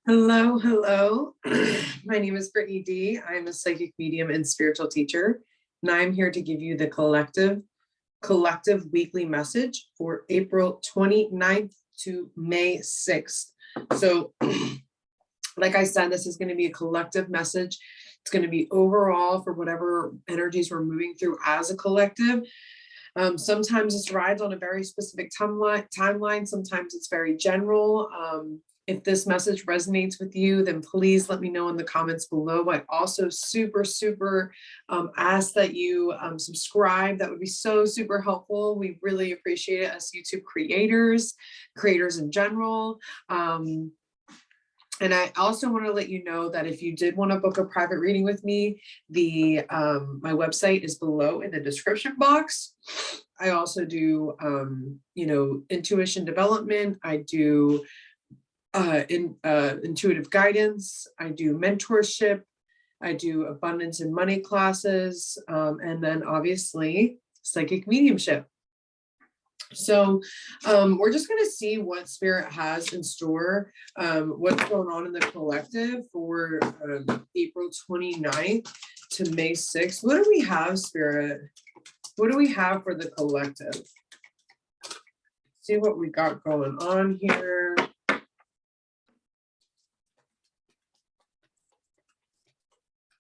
Hello, hello. My name is Brittany D. I'm a psychic medium and spiritual teacher, and I'm here to give you the collective weekly message for April 29th to May 6th. So, like I said, this is going to be a collective message. It's going to be overall for whatever energies we're moving through as a collective. Sometimes this rides on a very specific timeline. Sometimes it's very general. If this message resonates with you, then please let me know in the comments below. I also super ask that you subscribe. That would be so super helpful. We really appreciate it as YouTube creators in general. And I also want to let you know that if you did want to book a private reading with me, my website is below in the description box. I also do, intuition development. I do intuitive guidance. I do mentorship. I do abundance and money classes. And then obviously psychic mediumship. So we're just going to see what Spirit has in store, what's going on in the collective for April 29th to May 6th. What do we have, Spirit? What do we have for the collective? See what we got going on here.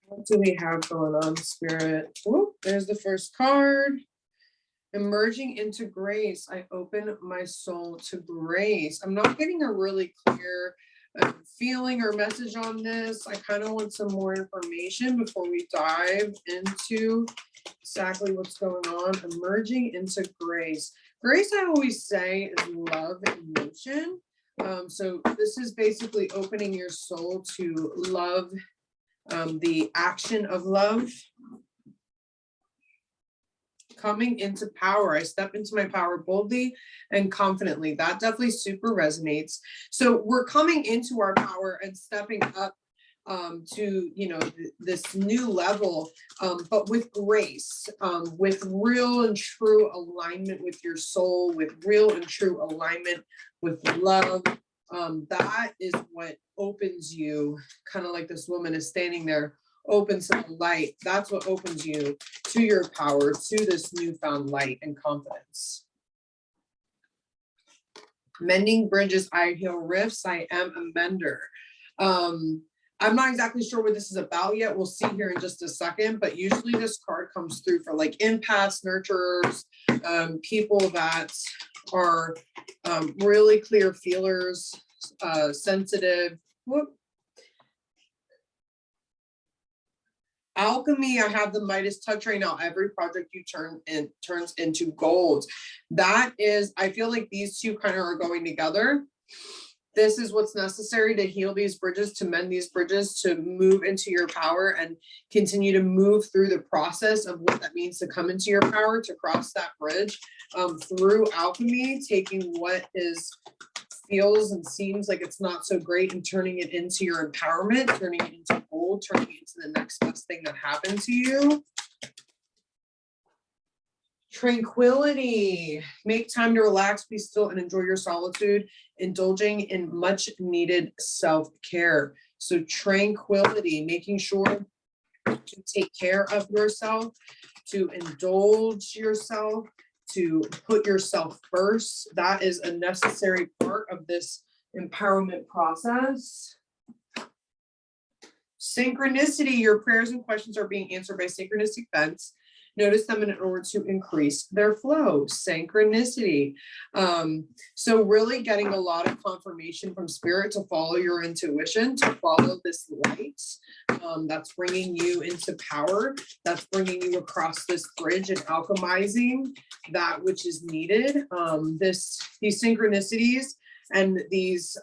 What do we have going on, Spirit? Oh, there's the first card. Emerging into grace. I open my soul to grace. I'm not getting a really clear feeling or message on this. I kind of want some more information before we dive into exactly what's going on. Emerging into grace. Grace, I always say, is love in motion. So this is basically opening your soul to love, the action of love. Coming into power. I step into my power boldly and confidently. That definitely super resonates. So we're coming into our power and stepping up to, this new level, but with grace, with real and true alignment with your soul, with real and true alignment with love. That is what opens you, kind of like this woman is standing there, opens some light. That's what opens you to your power, to this newfound light and confidence. Mending bridges, I heal rifts. I am a mender. I'm not exactly sure what this is about yet. We'll see here in just a second, but usually this card comes through for like empaths, nurturers, people that are really clear feelers, sensitive. Whoop. Alchemy, I have the Midas touch right now. Every project you turns into gold. That is, I feel like these two kind of are going together. This is what's necessary to heal these bridges, to mend these bridges, to move into your power and continue to move through the process of what that means to come into your power, to cross that bridge through alchemy, taking what feels and seems like it's not so great and turning it into your empowerment, turning it into gold, turning it into the next best thing that happened to you. Tranquility. Make time to relax, be still, and enjoy your solitude, indulging in much needed self-care. So tranquility, making sure to take care of yourself, to indulge yourself, to put yourself first. That is a necessary part of this empowerment process. Synchronicity, your prayers and questions are being answered by synchronistic events. Notice them in order to increase their flow. Synchronicity. So really getting a lot of confirmation from Spirit to follow your intuition, to follow this light that's bringing you into power, that's bringing you across this bridge and alchemizing that which is needed. These synchronicities and these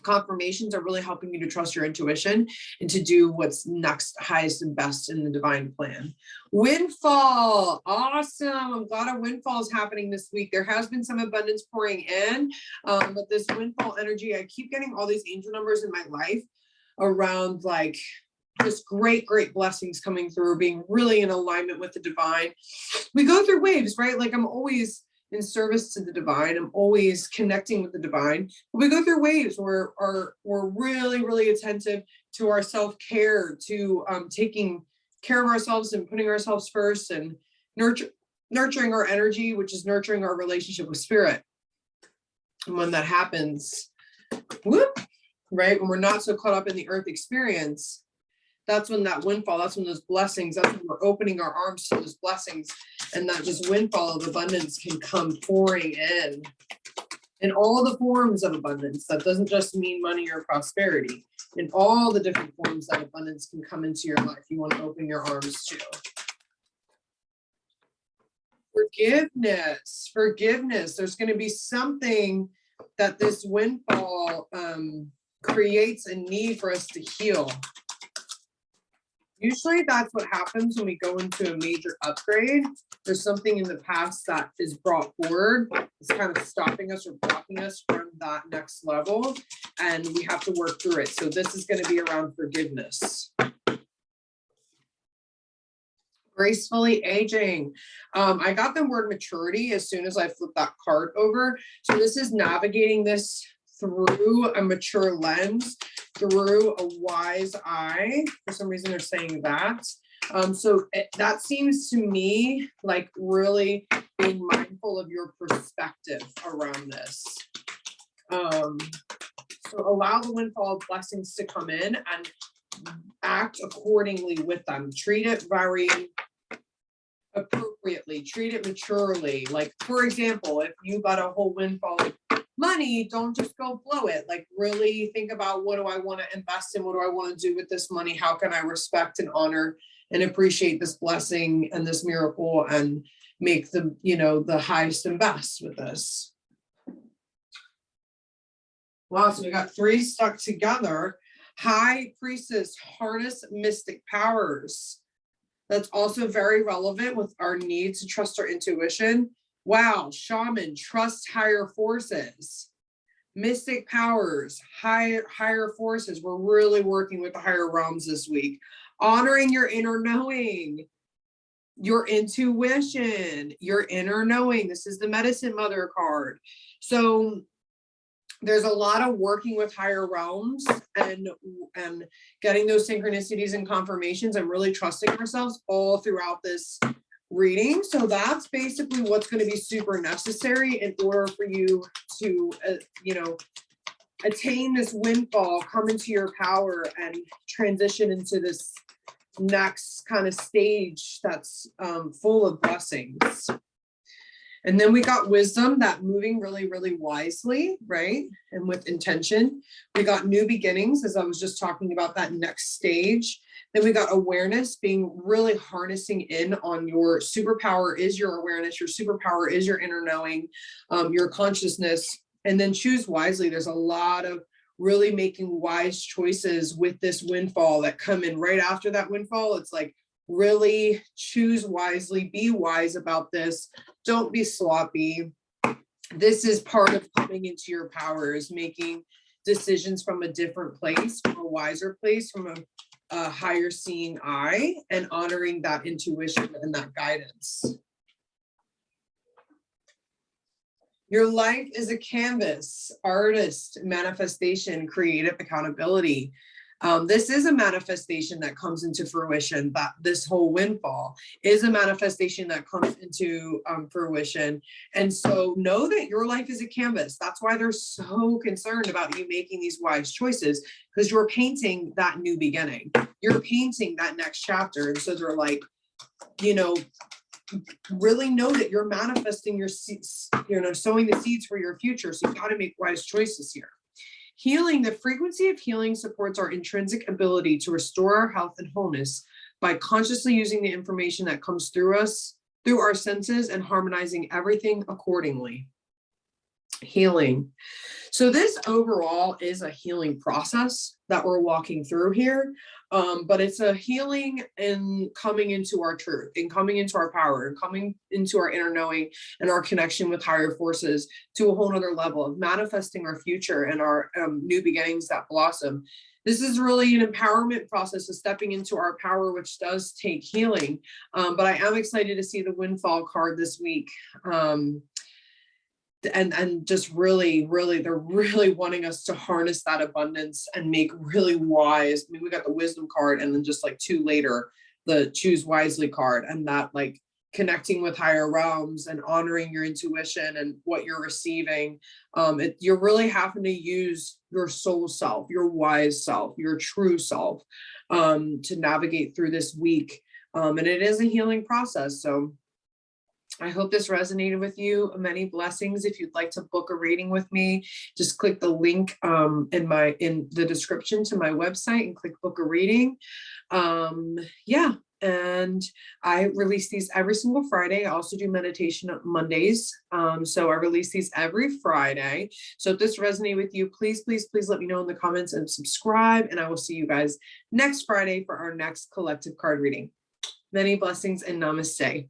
confirmations are really helping you to trust your intuition and to do what's next, highest and best in the divine plan. Windfall. Awesome. I'm glad a windfall is happening this week. There has been some abundance pouring in, but this windfall energy, I keep getting all these angel numbers in my life around like just great blessings coming through, being really in alignment with the divine. We go through waves, right? Like I'm always in service to the divine. I'm always connecting with the divine. But we go through waves where we're really, really attentive to our self-care, to taking care of ourselves and putting ourselves first, and nurturing our energy, which is nurturing our relationship with spirit. And when that happens, whoop, right, when we're not so caught up in the earth experience, that's when that windfall, that's when those blessings, that's when we're opening our arms to those blessings, and that just windfall of abundance can come pouring in all the forms of abundance. That doesn't just mean money or prosperity. In all the different forms that abundance can come into your life, you want to open your arms to. Forgiveness. There's going to be something that this windfall creates a need for us to heal. Usually that's what happens when we go into a major upgrade. There's something in the past that is brought forward. It's kind of stopping us or blocking us from that next level, and we have to work through it. So this is going to be around forgiveness. Gracefully aging. I got the word maturity as soon as I flipped that card over. So this is navigating this through a mature lens, through a wise eye. For some reason they're saying that. That seems to me like really being mindful of your perspective around this. So allow the windfall of blessings to come in and act accordingly with them. Treat it very appropriately, treat it maturely. Like, for example, if you got a whole windfall of money, don't just go blow it. Like, really think about, what do I want to invest in? What do I want to do with this money? How can I respect and honor and appreciate this blessing and this miracle and make the, the highest and best with this? Wow, so we got 3 stuck together. High Priestess, harness mystic powers. That's also very relevant with our need to trust our intuition. Wow, Shaman, trust higher forces. Mystic powers, higher forces. We're really working with the higher realms this week. Honoring your inner knowing, your intuition, your inner knowing. This is the Medicine Mother card. So there's a lot of working with higher realms and getting those synchronicities and confirmations and really trusting ourselves all throughout this reading. So that's basically what's going to be super necessary in order for you to, attain this windfall, come into your power, and transition into this next kind of stage that's full of blessings. And then we got wisdom, that moving really, really wisely, right? And with intention. We got new beginnings, as I was just talking about, that next stage. Then we got awareness, being really harnessing in on your superpower is your awareness. Your superpower is your inner knowing, your consciousness. And then choose wisely. There's a lot of really making wise choices with this windfall that come in right after that windfall. It's like, really choose wisely, be wise about this. Don't be sloppy. This is part of coming into your power, is making decisions from a different place, from a wiser place, from a higher seeing eye, and honoring that intuition and that guidance. Your life is a canvas, artist, manifestation, creative accountability. This is a manifestation that comes into fruition. That this whole windfall is a manifestation that comes into fruition. And so know that your life is a canvas. That's why they're so concerned about you making these wise choices, because you're painting that new beginning. You're painting that next chapter. And so they're like, really know that you're manifesting your seeds, sowing the seeds for your future. So you got to make wise choices here. Healing, the frequency of healing supports our intrinsic ability to restore our health and wholeness by consciously using the information that comes through us, through our senses, and harmonizing everything accordingly. Healing. So this overall is a healing process that we're walking through here, but it's a healing in coming into our truth, and coming into our power, and coming into our inner knowing and our connection with higher forces to a whole nother level of manifesting our future and our new beginnings that blossom. This is really an empowerment process of stepping into our power, which does take healing. But I am excited to see the windfall card this week. and just really, they're really wanting us to harness that abundance and make really wise. I mean, we got the wisdom card, and then just like 2 later, the choose wisely card, and that like connecting with higher realms and honoring your intuition and what you're receiving. You're really having to use your soul self, your wise self, your true self, to navigate through this week. And it is a healing process. So I hope this resonated with you. Many blessings. If you'd like to book a reading with me, just click the link in the description to my website and click book a reading. Yeah, and I release these every single Friday. I also do meditation on Mondays. So I release these every Friday. So if this resonated with you, please let me know in the comments and subscribe. And I will see you guys next Friday for our next collective card reading. Many blessings and namaste.